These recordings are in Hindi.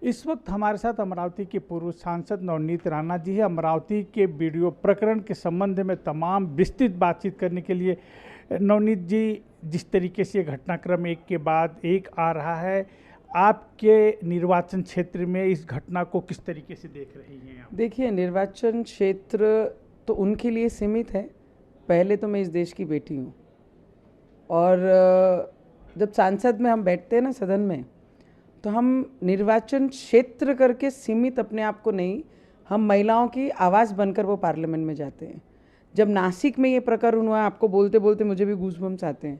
इस वक्त हमारे साथ अमरावती के पूर्व सांसद नवनीत राणा जी है। अमरावती के वीडियो प्रकरण के संबंध में तमाम विस्तृत बातचीत करने के लिए नवनीत जी, जिस तरीके से घटनाक्रम एक के बाद एक आ रहा है, आपके निर्वाचन क्षेत्र में इस घटना को किस तरीके से देख रही हैं आप? देखिए, निर्वाचन क्षेत्र तो उनके लिए सीमित है। पहले तो मैं इस देश की बेटी हूँ और जब सांसद में हम बैठते हैं ना सदन में, तो हम निर्वाचन क्षेत्र करके सीमित अपने आप को नहीं, हम महिलाओं की आवाज़ बनकर वो पार्लियामेंट में जाते हैं। जब नासिक में ये प्रकरण हुआ, आपको बोलते बोलते मुझे भी गूज़बम्स आते हैं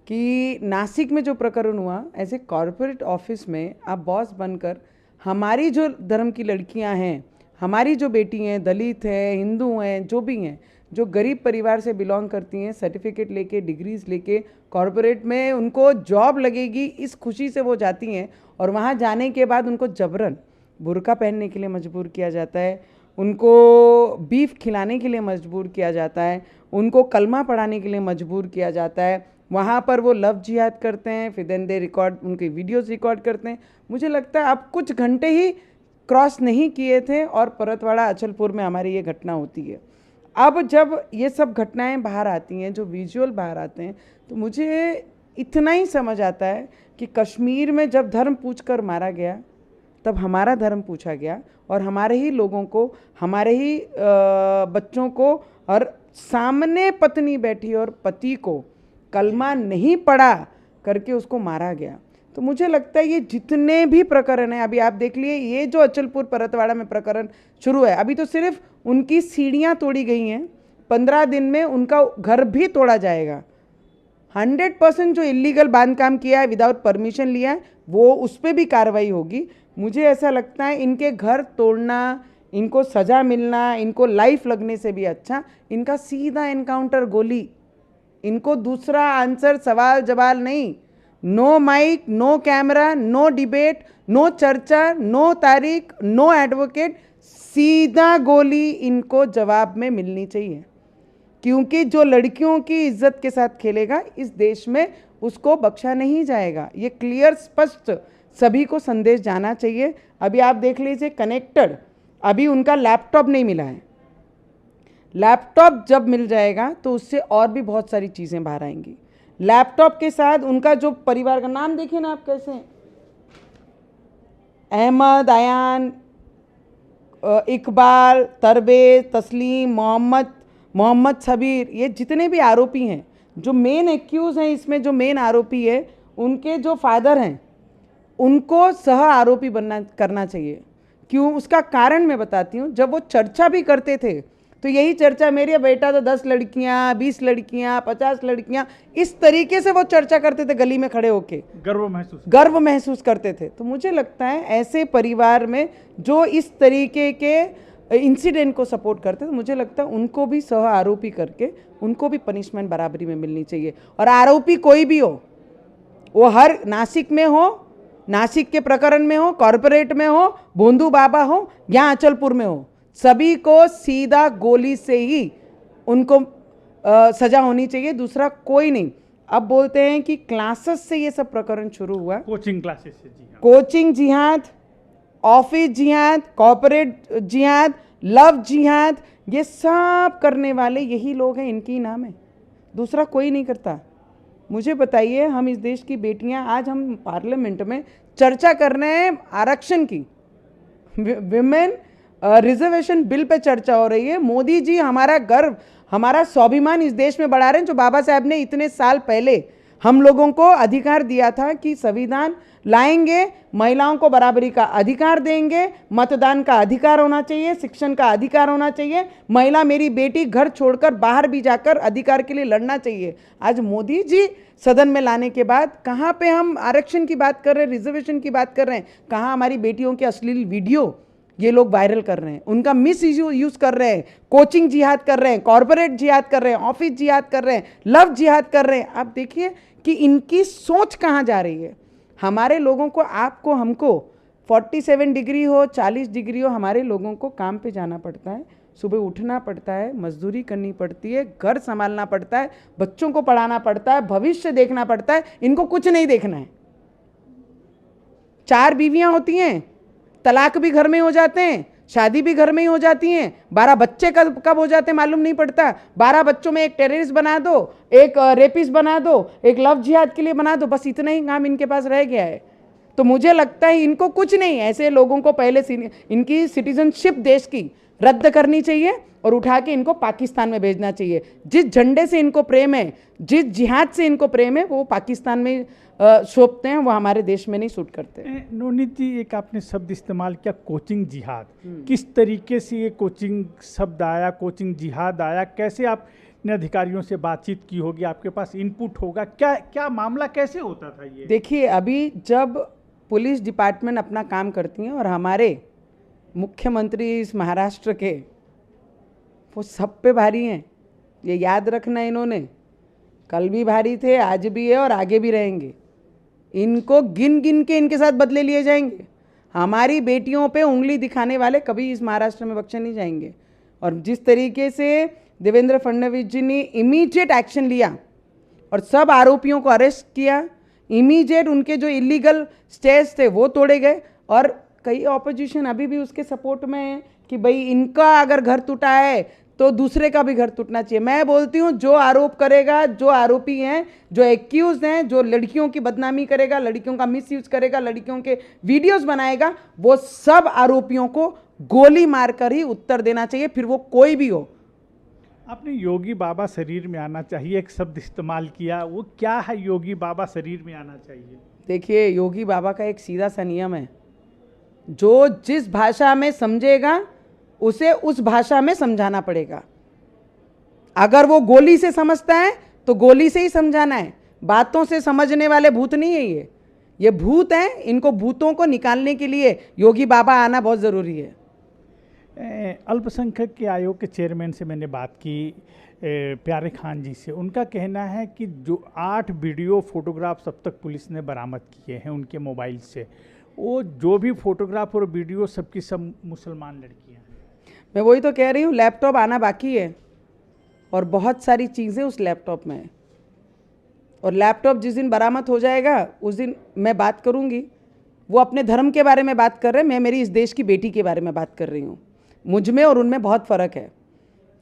कि नासिक में जो प्रकरण हुआ, ऐसे कॉरपोरेट ऑफिस में आप बॉस बनकर हमारी जो धर्म की लड़कियां हैं, हमारी जो बेटी हैं, दलित हैं, हिंदू हैं, जो भी हैं, जो गरीब परिवार से बिलोंग करती हैं, सर्टिफिकेट लेके, डिग्रीज लेके कॉरपोरेट में उनको जॉब लगेगी, इस खुशी से वो जाती हैं और वहाँ जाने के बाद उनको जबरन बुर्का पहनने के लिए मजबूर किया जाता है, उनको बीफ खिलाने के लिए मजबूर किया जाता है, उनको कलमा पढ़ाने के लिए मजबूर किया जाता है। वहाँ पर वो लव जिहाद करते हैं, फिर देन दे रिकॉर्ड, उनके वीडियोस रिकॉर्ड करते हैं। मुझे लगता है अब कुछ घंटे ही क्रॉस नहीं किए थे और परतवाड़ा अचलपुर में हमारी ये घटना होती है। अब जब ये सब घटनाएं बाहर आती हैं, जो विजुअल बाहर आते हैं, तो मुझे इतना ही समझ आता है कि कश्मीर में जब धर्म पूछकर मारा गया, तब हमारा धर्म पूछा गया और हमारे ही लोगों को, हमारे ही बच्चों को, और सामने पत्नी बैठी और पति को कलमा नहीं पढ़ा करके उसको मारा गया। तो मुझे लगता है ये जितने भी प्रकरण हैं, अभी आप देख लिए, ये जो अचलपुर परतवाड़ा में प्रकरण शुरू है, अभी तो सिर्फ उनकी सीढ़ियाँ तोड़ी गई हैं, 15 दिन में उनका घर भी तोड़ा जाएगा। 100% जो इलीगल बांधकाम किया है, विदाउट परमिशन लिया है, वो उस पर भी कार्रवाई होगी। मुझे ऐसा लगता है इनके घर तोड़ना, इनको सज़ा मिलना, इनको लाइफ लगने से भी अच्छा इनका सीधा एनकाउंटर, गोली। इनको दूसरा आंसर, सवाल जवाब नहीं, no mic, no camera, no debate, no चर्चा, नो तारीख, नो एडवोकेट, सीधा गोली इनको जवाब में मिलनी चाहिए। क्योंकि जो लड़कियों की इज्जत के साथ खेलेगा इस देश में, उसको बख्शा नहीं जाएगा। ये क्लियर, स्पष्ट सभी को संदेश जाना चाहिए। अभी आप देख लीजिए, कनेक्टेड, अभी उनका लैपटॉप नहीं मिला है। लैपटॉप जब मिल जाएगा तो उससे और भी बहुत सारी चीज़ें बाहर आएंगी। लैपटॉप के साथ उनका जो परिवार का नाम देखिए ना आप कैसे, अहमद, अयान, इकबाल, तरबेज, तस्लीम, मोहम्मद सबीर, ये जितने भी आरोपी हैं, जो मेन एक्यूज़ हैं इसमें, जो मेन आरोपी है, उनके जो फादर हैं, उनको सह आरोपी करना चाहिए। क्यों? उसका कारण मैं बताती हूँ। जब वो चर्चा भी करते थे तो यही चर्चा, मेरे बेटा तो 10 लड़कियाँ, 20 लड़कियाँ, 50 लड़कियाँ, इस तरीके से वो चर्चा करते थे गली में खड़े होके, गर्व महसूस करते थे। तो मुझे लगता है ऐसे परिवार में जो इस तरीके के इंसिडेंट को सपोर्ट करते, तो मुझे लगता है उनको भी सह आरोपी करके उनको भी पनिशमेंट बराबरी में मिलनी चाहिए। और आरोपी कोई भी हो, वो हर नासिक में हो, नासिक के प्रकरण में हो, कॉरपोरेट में हो, भोंदू बाबा हो या अचलपुर में हो, सभी को सीधा गोली से ही उनको सजा होनी चाहिए, दूसरा कोई नहीं। अब बोलते हैं कि क्लासेस से ये सब प्रकरण शुरू हुआ, कोचिंग क्लासेस से। जी हाँ, कोचिंग जिहाद, ऑफिस जिहाद, कॉरपोरेट जिहाद, लव जिहाद, ये सब करने वाले यही लोग हैं, इनकी नाम है, दूसरा कोई नहीं करता। मुझे बताइए, हम इस देश की बेटियां, आज हम पार्लियामेंट में चर्चा कर रहे हैं आरक्षण की, विमेन रिजर्वेशन बिल पे चर्चा हो रही है। मोदी जी हमारा गर्व, हमारा स्वाभिमान इस देश में बढ़ा रहे हैं। जो बाबा साहब ने इतने साल पहले हम लोगों को अधिकार दिया था कि संविधान लाएंगे, महिलाओं को बराबरी का अधिकार देंगे, मतदान का अधिकार होना चाहिए, शिक्षण का अधिकार होना चाहिए, महिला, मेरी बेटी घर छोड़कर बाहर भी जाकर अधिकार के लिए लड़ना चाहिए। आज मोदी जी सदन में लाने के बाद कहाँ पे हम आरक्षण की बात कर रहे हैं, रिजर्वेशन की बात कर रहे हैं, कहाँ हमारी बेटियों के अश्लील वीडियो ये लोग वायरल कर रहे हैं, उनका मिस यूज कर रहे हैं, कोचिंग जिहाद कर रहे हैं, कॉरपोरेट जिहाद कर रहे हैं, ऑफिस जिहाद कर रहे हैं, लव जिहाद कर रहे हैं। आप देखिए कि इनकी सोच कहाँ जा रही है। हमारे लोगों को, आपको, हमको 47 डिग्री हो, 40 डिग्री हो, हमारे लोगों को काम पे जाना पड़ता है, सुबह उठना पड़ता है, मजदूरी करनी पड़ती है, घर संभालना पड़ता है, बच्चों को पढ़ाना पड़ता है, भविष्य देखना पड़ता है। इनको कुछ नहीं देखना है। 4 बीवियां होती हैं, तलाक भी घर में हो जाते हैं, शादी भी घर में ही हो जाती हैं, 12 बच्चे कब कब हो जाते हैं मालूम नहीं पड़ता। 12 बच्चों में एक टेररिस्ट बना दो, एक रेपिस्ट बना दो, एक लव जिहाद के लिए बना दो, बस इतना ही काम इनके पास रह गया है। तो मुझे लगता है इनको कुछ नहीं, ऐसे लोगों को पहले इनकी सिटीजनशिप देश की रद्द करनी चाहिए और उठा के इनको पाकिस्तान में भेजना चाहिए। जिस झंडे से इनको प्रेम है, जिस जिहाद से इनको प्रेम है, वो पाकिस्तान में शोभते हैं, वो हमारे देश में नहीं सूट करते। नवनीत जी, एक आपने शब्द इस्तेमाल किया कोचिंग जिहाद, किस तरीके से ये कोचिंग शब्द आया, कोचिंग जिहाद आया, कैसे आपने अधिकारियों से बातचीत की होगी, आपके पास इनपुट होगा, क्या क्या मामला कैसे होता था ये? देखिए, अभी जब पुलिस डिपार्टमेंट अपना काम करती हैं और हमारे मुख्यमंत्री इस महाराष्ट्र के, वो सब पे भारी हैं, ये याद रखना। इन्होंने कल भी भारी थे, आज भी है और आगे भी रहेंगे। इनको गिन गिन के इनके साथ बदले लिए जाएंगे। हमारी बेटियों पे उंगली दिखाने वाले कभी इस महाराष्ट्र में बख्शे नहीं जाएंगे। और जिस तरीके से देवेंद्र फडणवीस जी ने इमीडिएट एक्शन लिया और सब आरोपियों को अरेस्ट किया, इमीडिएट उनके जो इलीगल स्टेज थे वो तोड़े गए, और कई ऑपोजिशन अभी भी उसके सपोर्ट में है कि भाई इनका अगर घर टूटा है तो दूसरे का भी घर टूटना चाहिए। मैं बोलती हूँ, जो आरोप करेगा, जो आरोपी हैं, जो एक्यूज हैं, जो लड़कियों की बदनामी करेगा, लड़कियों का मिसयूज करेगा, लड़कियों के वीडियोस बनाएगा, वो सब आरोपियों को गोली मारकर ही उत्तर देना चाहिए, फिर वो कोई भी हो। आपने योगी बाबा शरीर में आना चाहिए एक शब्द इस्तेमाल किया, वो क्या है योगी बाबा शरीर में आना चाहिए? देखिए, योगी बाबा का एक सीधा सा नियम है, जो जिस भाषा में समझेगा उसे उस भाषा में समझाना पड़ेगा। अगर वो गोली से समझता है तो गोली से ही समझाना है। बातों से समझने वाले भूत नहीं है ये भूत हैं। इनको भूतों को निकालने के लिए योगी बाबा आना बहुत ज़रूरी है। अल्पसंख्यक के आयोग के चेयरमैन से मैंने बात की, प्यारे खान जी से। उनका कहना है कि जो 8 वीडियो फोटोग्राफ्स अब तक पुलिस ने बरामद किए हैं उनके मोबाइल से, वो जो भी फोटोग्राफ और वीडियो सबकी सब मुसलमान लड़कियां हैं। मैं वही तो कह रही हूँ, लैपटॉप आना बाकी है और बहुत सारी चीज़ें उस लैपटॉप में है। और लैपटॉप जिस दिन बरामद हो जाएगा उस दिन मैं बात करूँगी। वो अपने धर्म के बारे में बात कर रहे हैं, मैं मेरी इस देश की बेटी के बारे में बात कर रही हूँ। मुझ में और उनमें बहुत फ़र्क है।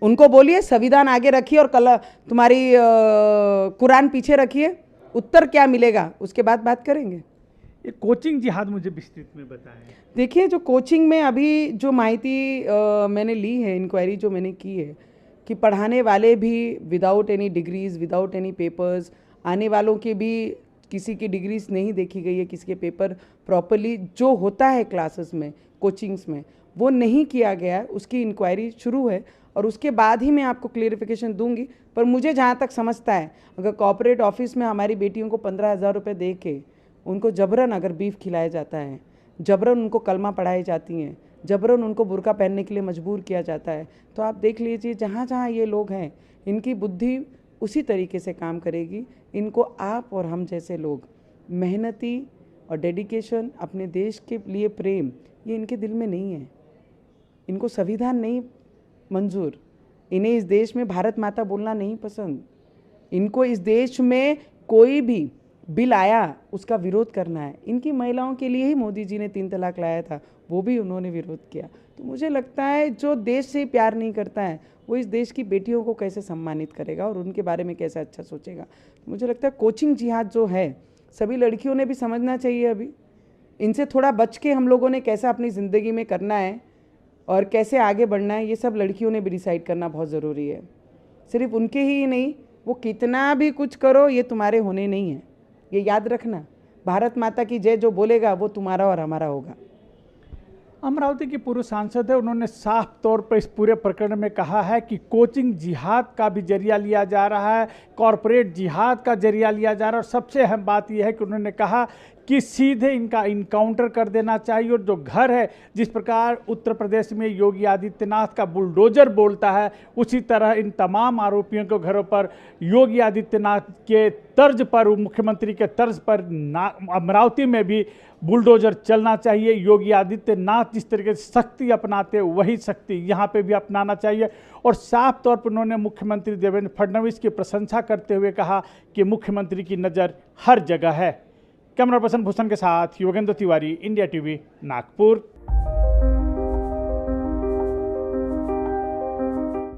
उनको बोलिए संविधान आगे रखिए और कल तुम्हारी कुरान पीछे रखिए, उत्तर क्या मिलेगा उसके बाद बात करेंगे। ये कोचिंग जिहाद मुझे विस्तृत में बताएं। देखिए, जो कोचिंग में अभी जो माहिती मैंने ली है, इंक्वायरी जो मैंने की है, कि पढ़ाने वाले भी without any degrees, without any papers, आने वालों के भी किसी की डिग्रीज नहीं देखी गई है, किसी के पेपर प्रॉपरली जो होता है क्लासेस में, कोचिंग्स में, वो नहीं किया गया है। उसकी इंक्वायरी शुरू है और उसके बाद ही मैं आपको क्लियरिफिकेशन दूंगी। पर मुझे जहाँ तक समझता है, अगर कॉर्पोरेट ऑफिस में हमारी बेटियों को 15,000 रुपये दे के उनको जबरन अगर बीफ खिलाया जाता है, जबरन उनको कलमा पढ़ाई जाती हैं, जबरन उनको बुर्का पहनने के लिए मजबूर किया जाता है, तो आप देख लीजिए जहाँ जहाँ ये लोग हैं, इनकी बुद्धि उसी तरीके से काम करेगी। इनको आप और हम जैसे लोग, मेहनती और डेडिकेशन, अपने देश के लिए प्रेम, ये इनके दिल में नहीं है। इनको संविधान नहीं मंजूर, इन्हें इस देश में भारत माता बोलना नहीं पसंद। इनको इस देश में कोई भी बिल आया उसका विरोध करना है। इनकी महिलाओं के लिए ही मोदी जी ने 3 तलाक लाया था, वो भी उन्होंने विरोध किया। तो मुझे लगता है जो देश से प्यार नहीं करता है वो इस देश की बेटियों को कैसे सम्मानित करेगा और उनके बारे में कैसे अच्छा सोचेगा। तो मुझे लगता है कोचिंग जिहाद जो है, सभी लड़कियों ने भी समझना चाहिए। अभी इनसे थोड़ा बच के हम लोगों ने कैसा अपनी ज़िंदगी में करना है और कैसे आगे बढ़ना है, ये सब लड़कियों ने भी डिसाइड करना बहुत ज़रूरी है। सिर्फ उनके ही नहीं, वो कितना भी कुछ करो, ये तुम्हारे होने नहीं है, ये याद रखना। भारत माता की जय जो बोलेगा वो तुम्हारा और हमारा होगा। अमरावती के पूर्व सांसद है, उन्होंने साफ तौर पर इस पूरे प्रकरण में कहा है कि कोचिंग जिहाद का भी जरिया लिया जा रहा है, कॉरपोरेट जिहाद का जरिया लिया जा रहा है। और सबसे अहम बात यह है कि उन्होंने कहा कि सीधे इनका इनकाउंटर कर देना चाहिए। और जो घर है, जिस प्रकार उत्तर प्रदेश में योगी आदित्यनाथ का बुलडोजर बोलता है, उसी तरह इन तमाम आरोपियों के घरों पर योगी आदित्यनाथ के तर्ज पर, मुख्यमंत्री के तर्ज पर अमरावती में भी बुलडोजर चलना चाहिए। योगी आदित्यनाथ जिस तरीके से शक्ति अपनाते वही शक्ति यहाँ पे भी अपनाना चाहिए। और साफ तौर पर उन्होंने मुख्यमंत्री देवेंद्र फडणवीस की प्रशंसा करते हुए कहा कि मुख्यमंत्री की नज़र हर जगह है। कैमरा पर्सन भूषण के साथ योगेंद्र तिवारी, इंडिया टीवी, नागपुर।